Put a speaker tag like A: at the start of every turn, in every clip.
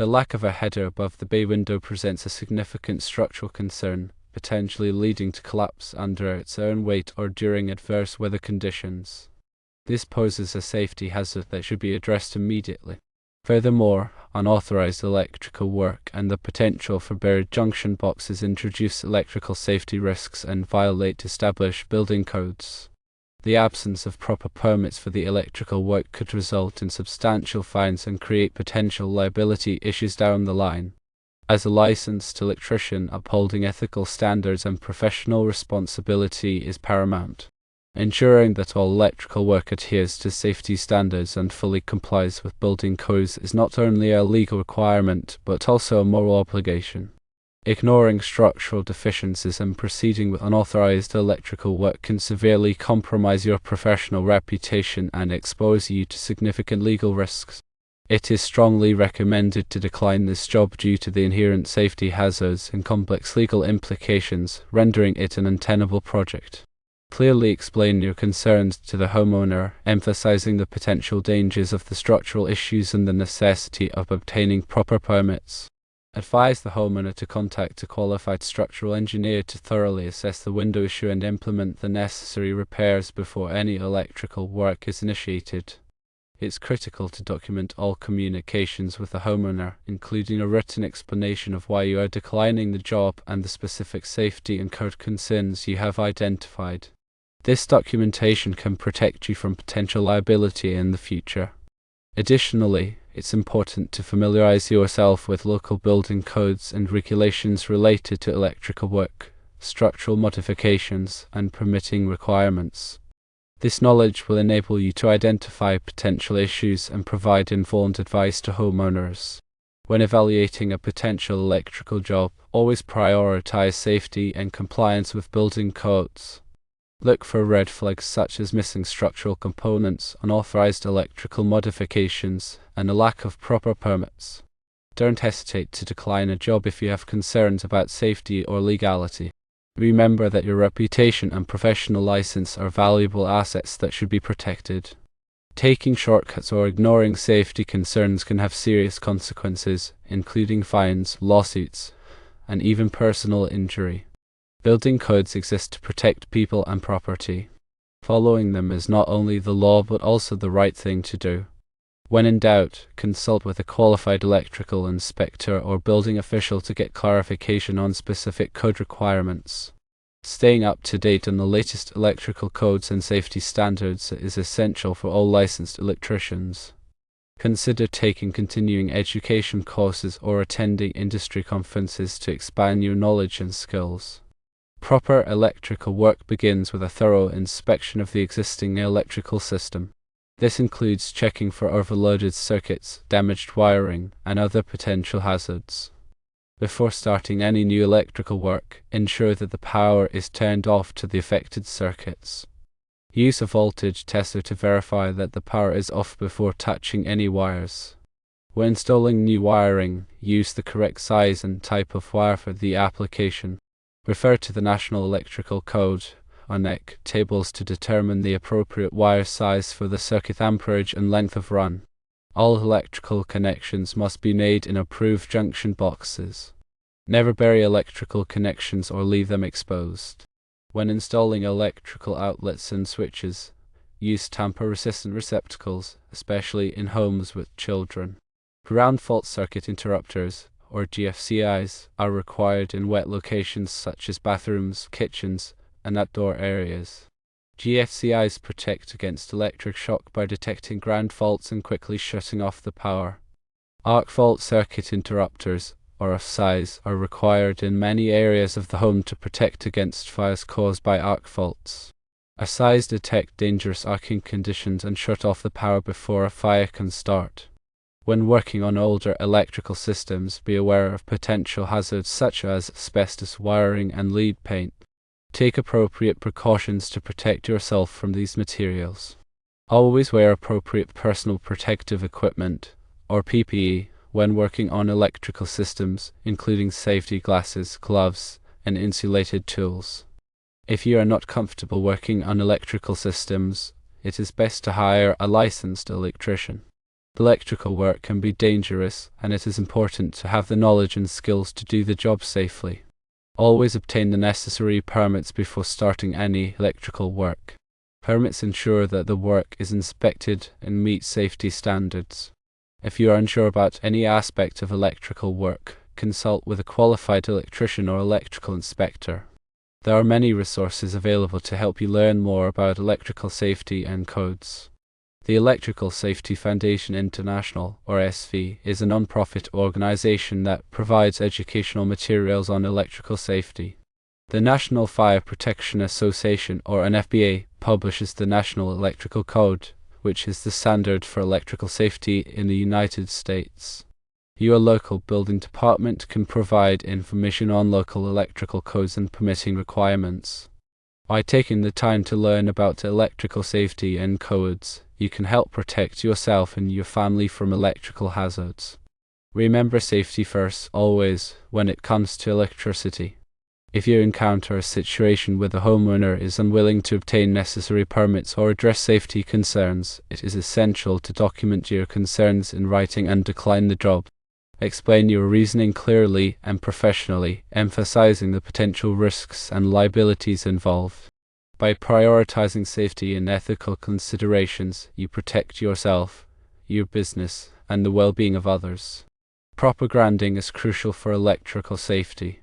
A: The lack of a header above the bay window presents a significant structural concern, potentially leading to collapse under its own weight or during adverse weather conditions. This poses a safety hazard that should be addressed immediately. Furthermore, unauthorized electrical work and the potential for buried junction boxes introduce electrical safety risks and violate established building codes. The absence of proper permits for the electrical work could result in substantial fines and create potential liability issues down the line. As a licensed electrician, upholding ethical standards and professional responsibility is paramount. Ensuring that all electrical work adheres to safety standards and fully complies with building codes is not only a legal requirement, but also a moral obligation. Ignoring structural deficiencies and proceeding with unauthorized electrical work can severely compromise your professional reputation and expose you to significant legal risks. It is strongly recommended to decline this job due to the inherent safety hazards and complex legal implications, rendering it an untenable project. Clearly explain your concerns to the homeowner, emphasizing the potential dangers of the structural issues and the necessity of obtaining proper permits. Advise the homeowner to contact a qualified structural engineer to thoroughly assess the window issue and implement the necessary repairs before any electrical work is initiated. It's critical to document all communications with the homeowner, including a written explanation of why you are declining the job and the specific safety and code concerns you have identified. This documentation can protect you from potential liability in the future. Additionally, it's important to familiarize yourself with local building codes and regulations related to electrical work, structural modifications, and permitting requirements. This knowledge will enable you to identify potential issues and provide informed advice to homeowners. When evaluating a potential electrical job, always prioritize safety and compliance with building codes. Look for red flags such as missing structural components, unauthorized electrical modifications, and a lack of proper permits. Don't hesitate to decline a job if you have concerns about safety or legality. Remember that your reputation and professional license are valuable assets that should be protected. Taking shortcuts or ignoring safety concerns can have serious consequences, including fines, lawsuits, and even personal injury. Building codes exist to protect people and property. Following them is not only the law but also the right thing to do. When in doubt, consult with a qualified electrical inspector or building official to get clarification on specific code requirements. Staying up to date on the latest electrical codes and safety standards is essential for all licensed electricians. Consider taking continuing education courses or attending industry conferences to expand your knowledge and skills. Proper electrical work begins with a thorough inspection of the existing electrical system. This includes checking for overloaded circuits, damaged wiring, and other potential hazards. Before starting any new electrical work, ensure that the power is turned off to the affected circuits. Use a voltage tester to verify that the power is off before touching any wires. When installing new wiring, use the correct size and type of wire for the application. Refer to the National Electrical Code (NEC) tables to determine the appropriate wire size for the circuit amperage and length of run. All electrical connections must be made in approved junction boxes. Never bury electrical connections or leave them exposed. When installing electrical outlets and switches, use tamper-resistant receptacles, especially in homes with children. Ground fault circuit interrupters, or GFCIs, are required in wet locations such as bathrooms, kitchens, and outdoor areas. GFCIs protect against electric shock by detecting ground faults and quickly shutting off the power. Arc fault circuit interrupters, or RFCIs, are required in many areas of the home to protect against fires caused by arc faults. RFCIs detect dangerous arcing conditions and shut off the power before a fire can start. When working on older electrical systems, be aware of potential hazards such as asbestos wiring and lead paint. Take appropriate precautions to protect yourself from these materials. Always wear appropriate personal protective equipment, or PPE, when working on electrical systems, including safety glasses, gloves, and insulated tools. If you are not comfortable working on electrical systems, it is best to hire a licensed electrician. Electrical work can be dangerous, and it is important to have the knowledge and skills to do the job safely. Always obtain the necessary permits before starting any electrical work. Permits ensure that the work is inspected and meets safety standards. If you are unsure about any aspect of electrical work, consult with a qualified electrician or electrical inspector. There are many resources available to help you learn more about electrical safety and codes. The Electrical Safety Foundation International, or SV, is a non-profit organization that provides educational materials on electrical safety. The National Fire Protection Association, or NFPA, publishes the National Electrical Code, which is the standard for electrical safety in the United States. Your local building department can provide information on local electrical codes and permitting requirements. By taking the time to learn about electrical safety and codes, you can help protect yourself and your family from electrical hazards. Remember safety first, always, when it comes to electricity. If you encounter a situation where the homeowner is unwilling to obtain necessary permits or address safety concerns, it is essential to document your concerns in writing and decline the job. Explain your reasoning clearly and professionally, emphasizing the potential risks and liabilities involved. By prioritizing safety and ethical considerations, you protect yourself, your business, and the well-being of others. Proper grounding is crucial for electrical safety.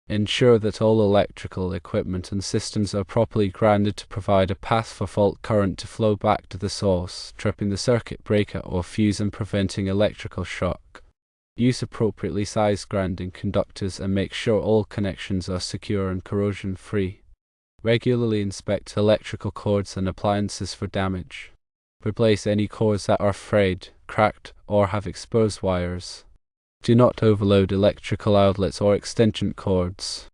A: Ensure that all electrical equipment and systems are properly grounded to provide a path for fault current to flow back to the source, tripping the circuit breaker or fuse and preventing electrical shock. Use appropriately sized grounding conductors and make sure all connections are secure and corrosion-free. Regularly inspect electrical cords and appliances for damage. Replace any cords that are frayed, cracked, or have exposed wires. Do not overload electrical outlets or extension cords.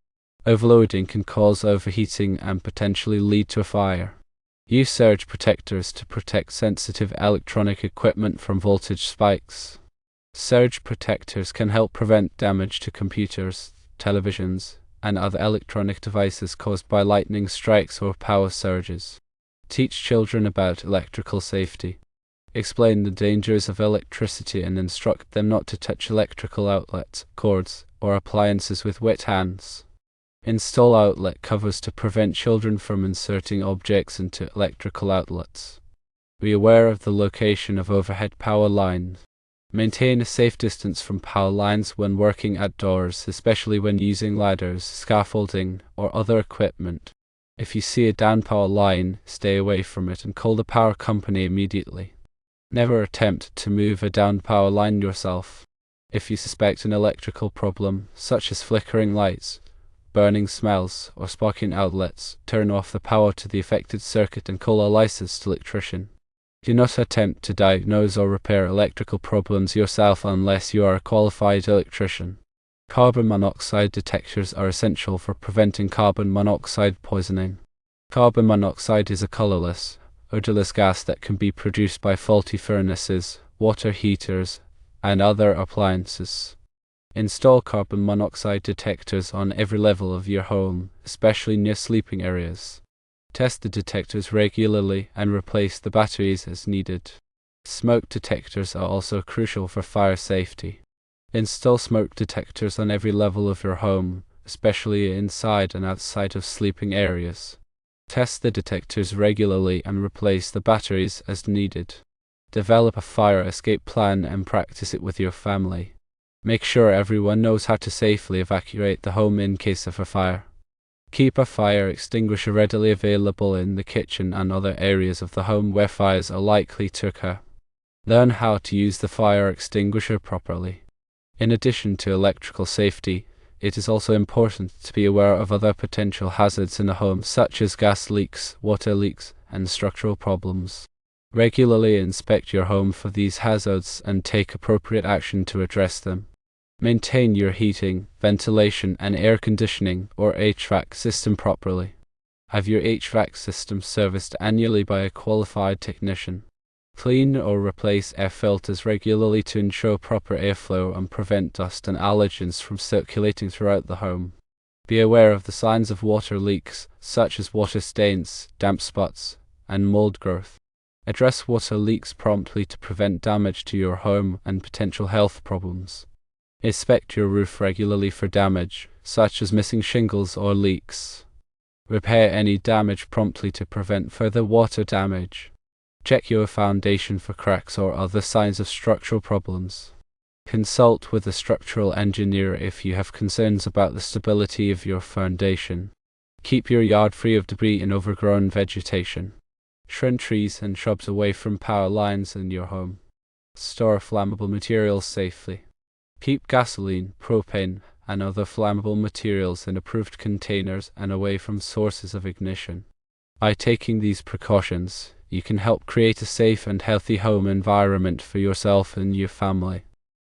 A: Overloading can cause overheating and potentially lead to a fire. Use surge protectors to protect sensitive electronic equipment from voltage spikes. Surge protectors can help prevent damage to computers, televisions, and other electronic devices caused by lightning strikes or power surges. Teach children about electrical safety. Explain the dangers of electricity and instruct them not to touch electrical outlets, cords, or appliances with wet hands. Install outlet covers to prevent children from inserting objects into electrical outlets. Be aware of the location of overhead power lines. Maintain a safe distance from power lines when working outdoors, especially when using ladders, scaffolding, or other equipment. If you see a down power line, stay away from it and call the power company immediately. Never attempt to move a down power line yourself. If you suspect an electrical problem, such as flickering lights, burning smells, or sparking outlets, turn off the power to the affected circuit and call a licensed electrician. Do not attempt to diagnose or repair electrical problems yourself unless you are a qualified electrician. Carbon monoxide detectors are essential for preventing carbon monoxide poisoning. Carbon monoxide is a colorless, odorless gas that can be produced by faulty furnaces, water heaters, and other appliances. Install carbon monoxide detectors on every level of your home, especially near sleeping areas. Test the detectors regularly and replace the batteries as needed. Smoke detectors are also crucial for fire safety. Install smoke detectors on every level of your home, especially inside and outside of sleeping areas. Test the detectors regularly and replace the batteries as needed. Develop a fire escape plan and practice it with your family. Make sure everyone knows how to safely evacuate the home in case of a fire. Keep a fire extinguisher readily available in the kitchen and other areas of the home where fires are likely to occur. Learn how to use the fire extinguisher properly. In addition to electrical safety, it is also important to be aware of other potential hazards in a home such as gas leaks, water leaks, and structural problems. Regularly inspect your home for these hazards and take appropriate action to address them. Maintain your heating, ventilation, and air conditioning or HVAC system properly. Have your HVAC system serviced annually by a qualified technician. Clean or replace air filters regularly to ensure proper airflow and prevent dust and allergens from circulating throughout the home. Be aware of the signs of water leaks, such as water stains, damp spots, and mold growth. Address water leaks promptly to prevent damage to your home and potential health problems. Inspect your roof regularly for damage, such as missing shingles or leaks. Repair any damage promptly to prevent further water damage. Check your foundation for cracks or other signs of structural problems. Consult with a structural engineer if you have concerns about the stability of your foundation. Keep your yard free of debris and overgrown vegetation. Trim trees and shrubs away from power lines in your home. Store flammable materials safely. Keep gasoline, propane, and other flammable materials in approved containers and away from sources of ignition. By taking these precautions, you can help create a safe and healthy home environment for yourself and your family.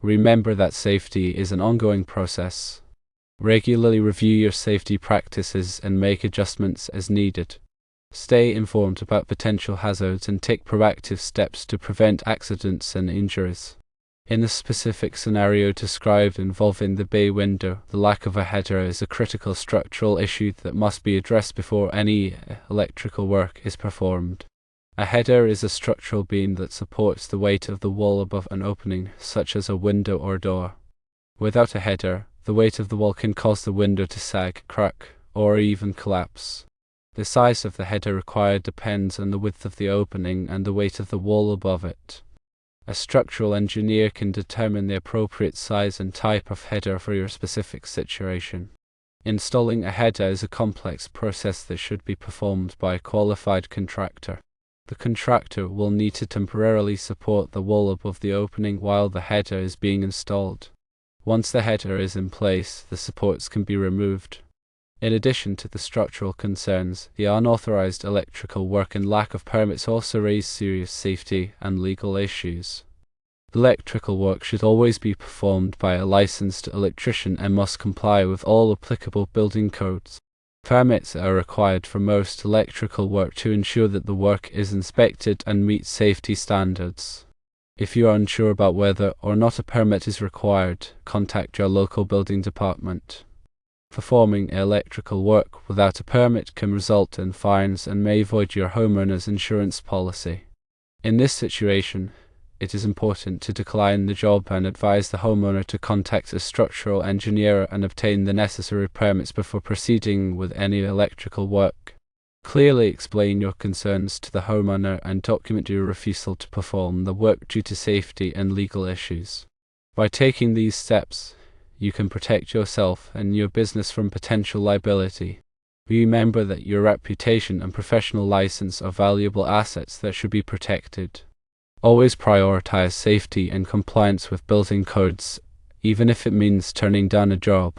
A: Remember that safety is an ongoing process. Regularly review your safety practices and make adjustments as needed. Stay informed about potential hazards and take proactive steps to prevent accidents and injuries. In the specific scenario described involving the bay window, the lack of a header is a critical structural issue that must be addressed before any electrical work is performed. A header is a structural beam that supports the weight of the wall above an opening, such as a window or door. Without a header, the weight of the wall can cause the window to sag, crack, or even collapse. The size of the header required depends on the width of the opening and the weight of the wall above it. A structural engineer can determine the appropriate size and type of header for your specific situation. Installing a header is a complex process that should be performed by a qualified contractor. The contractor will need to temporarily support the wall above the opening while the header is being installed. Once the header is in place, the supports can be removed. In addition to the structural concerns, the unauthorized electrical work and lack of permits also raise serious safety and legal issues. Electrical work should always be performed by a licensed electrician and must comply with all applicable building codes. Permits are required for most electrical work to ensure that the work is inspected and meets safety standards. If you are unsure about whether or not a permit is required, contact your local building department. Performing electrical work without a permit can result in fines and may void your homeowner's insurance policy. In this situation, it is important to decline the job and advise the homeowner to contact a structural engineer and obtain the necessary permits before proceeding with any electrical work. Clearly explain your concerns to the homeowner and document your refusal to perform the work due to safety and legal issues. By taking these steps, you can protect yourself and your business from potential liability. Remember that your reputation and professional license are valuable assets that should be protected. Always prioritize safety and compliance with building codes, even if it means turning down a job.